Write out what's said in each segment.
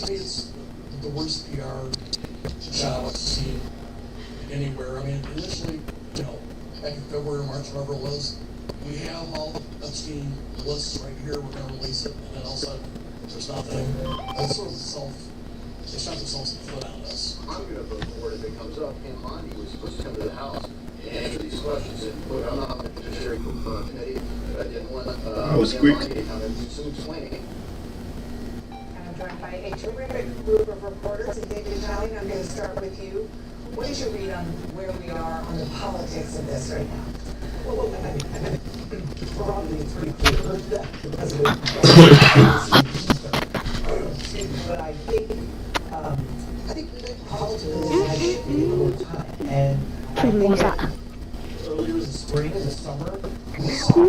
to me, it's the worst PR job I've seen anywhere. I mean, initially, back in February, March, whatever it was, we have all the Epstein lists right here. We're going to release it, and then all of a sudden, there's nothing. It's sort of they shot themselves in the foot on this. I'm going to vote for it if it comes up. And Monty was supposed to come to the House and answer these questions. And look, I'm not on the Judiciary Committee, but I didn't want Monty to come and do some explaining. I'm joined by a terrific group of reporters. And David Italian, I'm going to start with you. What is your read on where we are on the politics of this right now? Well, broadly, it's pretty clear that the president but I think that politics has shifted over time. And I think earlier in the spring and the summer, we saw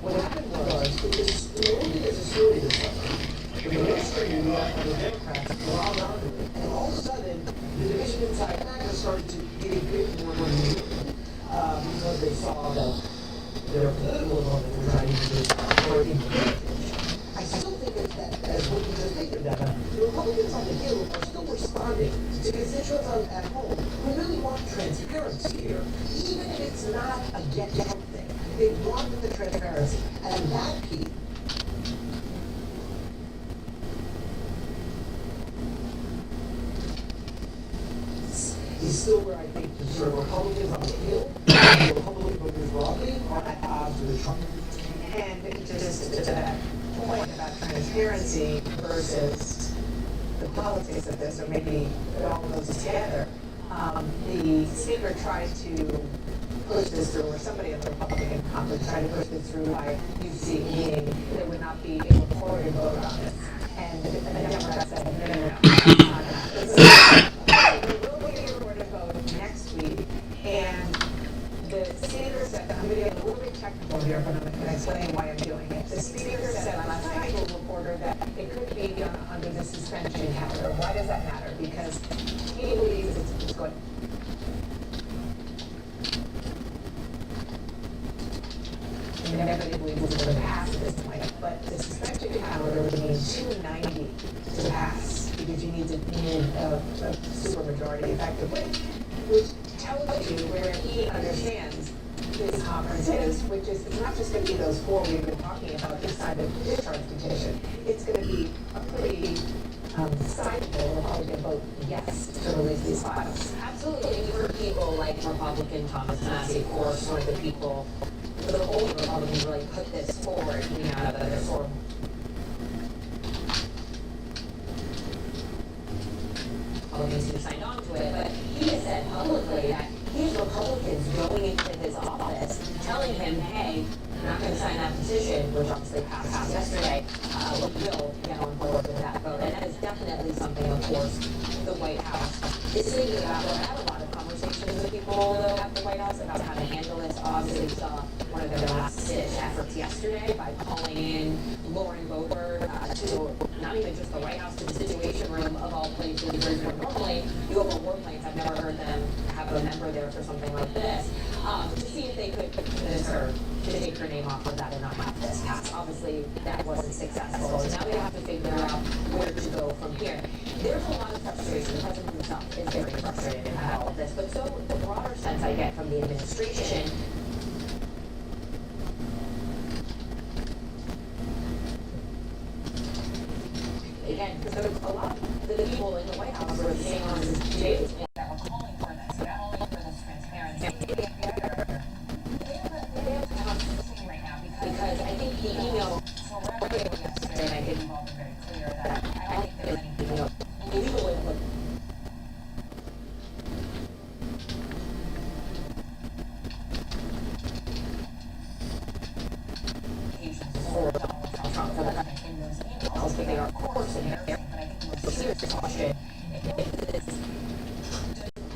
what happened was, it was only as a story this summer, the ministry and the Democrats were all around it. And all of a sudden, the division inside MAGA started to get a bit more real because they saw that their political opponents were trying to use it for advantage. I still think that, as what you just stated, that the Republicans on the Hill are still responding to constituents at home who really want transparency here, even if it's not a get-out thing. They want the transparency, and that piece. Is still where I think the sort of Republicans on the Hill, the Republican voters broadly, are at odds with Trump. And just to that point about transparency versus the politics of this, or maybe it all goes together, the speaker tried to push this through, or somebody at the Republican conference tried to push this through by UC, meaning there would not be a recorded vote on this. And the Democrats said, no. There will be a recorded vote next week. And the speaker said, I'm going to get a little bit technical here, but I'm going to explain why I'm doing it. The speaker said last night to a reporter that it could be under the suspension calendar. Why does that matter? Because he believes it's going. And everybody believes it's going to pass at this point. But the suspension calendar would mean 290 to pass, because you need a supermajority effectively, which tells you where he understands this conference is, which is it's not just going to be those four we've been talking about this side of the discharge petition. It's going to be a pretty sizable Republican vote yes to release these files. Absolutely. We've heard people like Republican Thomas Massey, of course, one of the people, the old Republicans really put this forward, that they're sort of Republicans who signed on to it, but he has said publicly that these Republicans going into his office telling him, hey, I'm not going to sign that petition, which obviously passed yesterday, will get on board with that vote. And that is definitely something, of course, the White House is thinking about. We'll have a lot of conversations with people, though, at the White House about how to handle this. Obviously, we saw one of their last-ditch efforts yesterday by calling in Lauren Boebert to not even just the White House, to the Situation Room of all places, where normally you go over warplanes. I've never heard them have a member there for something like this, to see if they could convince her to take her name off of that and not have this pass. Obviously, that wasn't successful. So now they have to figure out where to go from here. There's a lot of frustration. The president himself is very frustrated about all of this. But so the broader sense I get from the administration, again, because there was a lot of the people in the White House were saying on David's point that were calling for this, calling for this transparency. They have to have something right now because I think the email from yesterday, and I think we've all been very clear that I think there's any legal implications for Donald Trump for that in those emails, but they are, of course, embarrassing. But I think the most serious question is,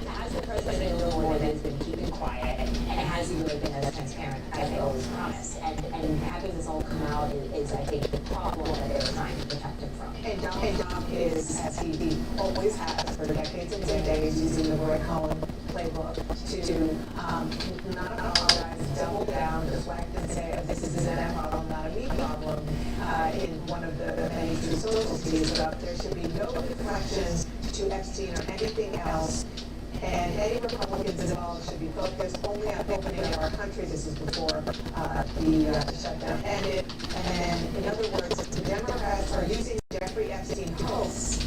has the president really has been keeping quiet, and has he really been as transparent as they always promised? And having this all come out is I think, the problem that they're trying to protect him from. And Trump is, as he always has for decades and decades, using the Roy Cohn playbook to not apologize, double down, deflect, and say, oh, this is an M problem, not a me problem. In one of the many true social teas about there should be no deflections to Epstein or anything else. And any Republicans involved should be focused only on opening up our country. This is before the shutdown ended. And in other words, the Democrats are using Jeffrey Epstein hoax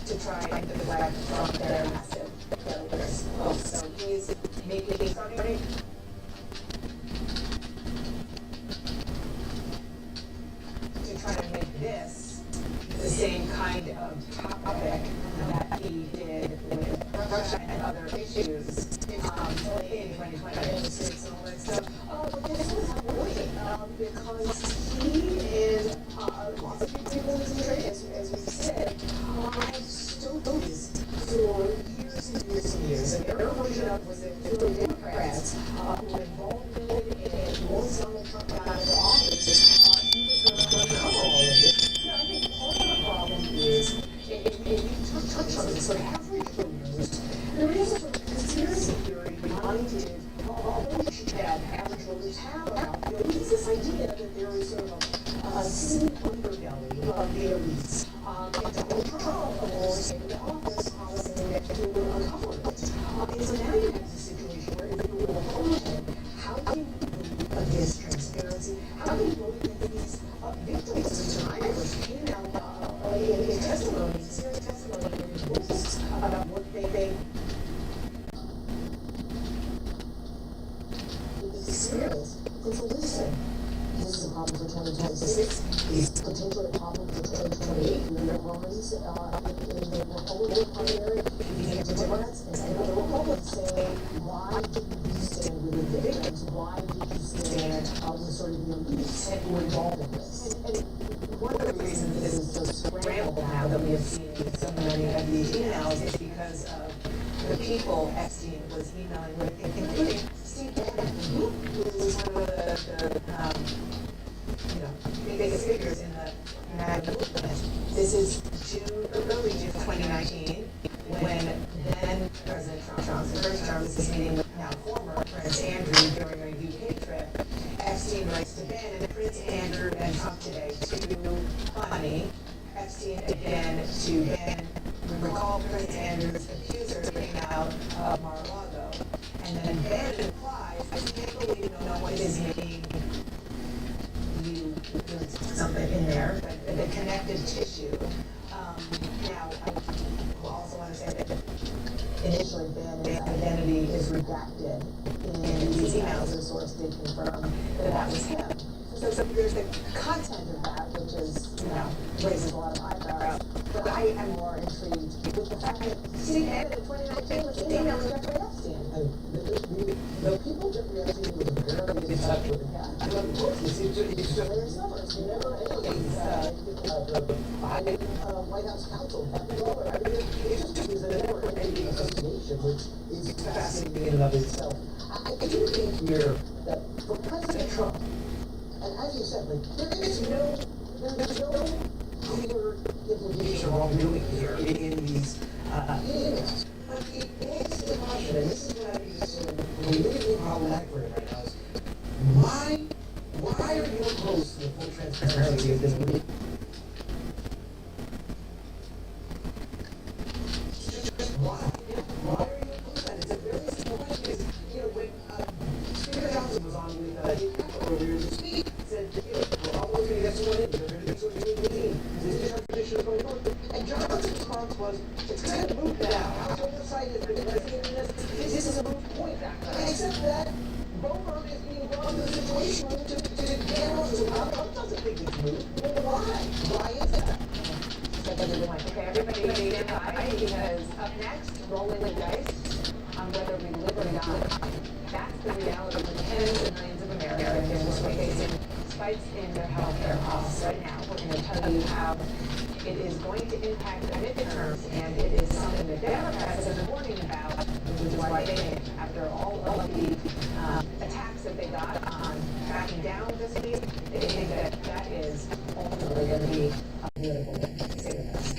to try and deflect from their massive failures. So he's making starting to try to make this the same kind of topic that he did with Russia and other issues in 2020. So, but this was working because he is, lots of people in this country, as we said, have stood this for years and years and years. And their version of was that there were Democrats who were involved in it, and once Donald Trump got into office, he was going to uncover all of this. I think part of the problem is, and you touch on this, sort of average voters, there is a sort of conspiracy theory behind it, that average voters have about, it's this idea that there is sort of a city underbelly of the elites. And Donald Trump, of course, came into office promising that he would uncover it. And so now you have this situation where if you're a Republican, how can you vote against transparency? How can you vote against these victims and survivors came out in testimony, serious testimony in books about what they experience. And so listen, this is a problem for 2026. It's potentially a problem for 2028. When there runs in the Republican primary, the Democrats and the Republicans say, why did you stand with the victims? Why did you stand with sort of the elites who were involved in this? And one of the reasons this is so scrambled now that we have seen so many of these emails is because of the people Epstein was emailing with, including Steve Bannon, who was one of the biggest figures in the MAGA movement. This is early June 2019, when then President Trump's first term is meeting with now former Prince Andrew during a UK trip. Epstein writes to Ben, and Prince Andrew and Trump today too funny. Epstein again to Ben. Recall Prince Andrew's accuser getting out of Mar-a-Lago. And then Ben replies, I can't believe no one is making you do something in there, but the connective tissue. Now, I also want to say that initially Ben's identity is redacted in these emails. The source did confirm that was him. So there's the content of that, which is, raises a lot of eyebrows. But I am more intrigued with the fact that Steve Bannon in 2019 was emailing Jeffrey Epstein. The people Jeffrey Epstein was very in touch with. Of course, it's various numbers. You never alienates the White House counsel. It just is a never-ending association, which is fascinating in and of itself. I do think here that for President Trump, and as you said, there's no clear implication of wrongdoing here in these emails. But it begs the question, and this is what I think is really problematic for it right now, is why are you opposed to the full transparency of this movie? Why are you opposed to that? It's a very simple question, because, when Speaker Johnson was on with earlier this week, said, we're all going to get sworn in, you're going to be sworn in, this is our tradition of going forward. And Johnson's response was, it's kind of moot now. Our oversight has been investigating this. This is a moot point. Except that Beaumont is being brought to the situation to get out of the Trump doesn't think it's moot. Well, why? Why is that? Okay, everybody stand by, because up next, rolling the dice on whether we live or die. That's the reality for tens of millions of Americans who are facing spikes in their health care costs. Right now, we're going to tell you how it is going to impact the midterms, and it is something that Democrats have been warning about, which is why they, after all of the attacks that they got on backing down this week, they think that that is ultimately going to be a political win. Stay with us.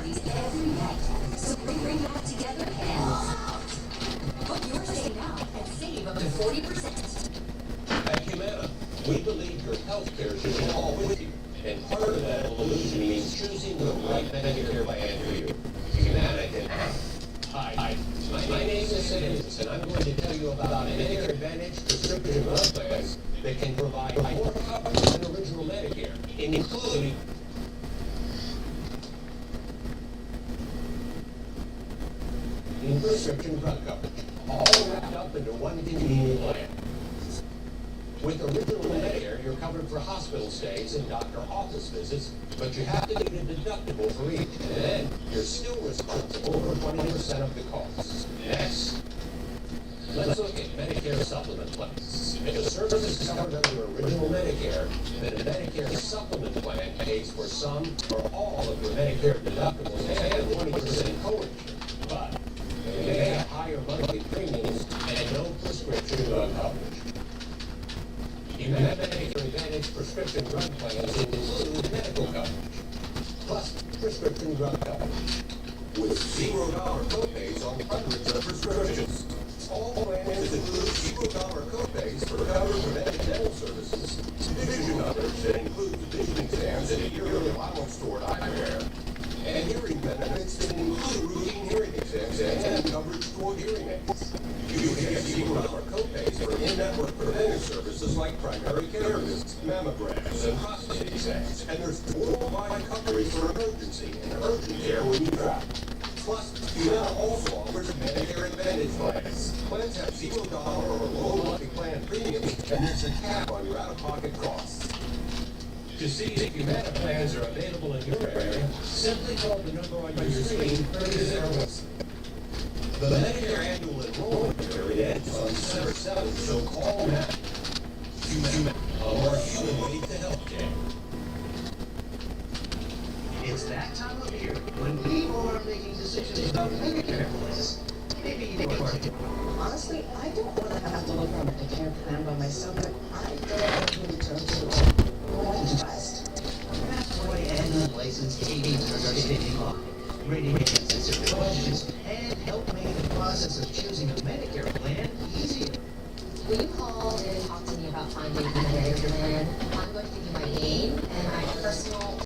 parties every night. So bring it all together and book your stay now and save up to 40%. At Humana, we believe your health care should be all with you. And part of that evolution means choosing the right Medicare plan for you. Humana can. Hi. My name is Sid, and I'm going to tell you about Medicare Advantage prescription drug plans that can provide more coverage than original Medicare, including prescription drug coverage, all wrapped up into one convenient plan. With original Medicare, you're covered for hospital stays and doctor office visits, but you have to meet a deductible for each, and then you're still responsible for 20% of the costs. Next, let's look at Medicare supplement plans. If a service is covered under original Medicare, then a Medicare supplement plan pays for some or all of your Medicare deductibles and 20% coverage. But you may have higher monthly premiums and no prescription drug coverage. Humana Medicare Advantage prescription drug plans include medical coverage, plus prescription drug coverage, with $0 copays on hundreds of prescriptions. All plans include $0 copays for covered preventive dental services, vision coverage that includes vision exams and a yearly allowance toward eyewear, and hearing benefits that include routine hearing exams and coverage toward hearing aids. You can get $0 copays for in-network preventive services like primary care visits, mammograms, and prostate exams. And there's worldwide coverage for emergency and urgent care when you travel. Plus, Humana also offers Medicare Advantage plans. Plans have $0 or low monthly plan premiums, and there's a cap on your out-of-pocket costs. To see if Humana plans are available in your area, simply call the number on your screen or visit our website. The Medicare annual enrollment period ends on December 7th, so call now. Humana, a more human way to healthcare. It's that time of year when people are making decisions about Medicare plans. Maybe you are. Honestly, I don't want to have to look for a Medicare plan by myself, but I don't want to turn to one trust. That's why and licensed agents are standing by, ready to answer questions and help make the process of choosing a Medicare plan easier. Will you call and talk to me about finding a Medicare plan? I'm going to give you my name and my personal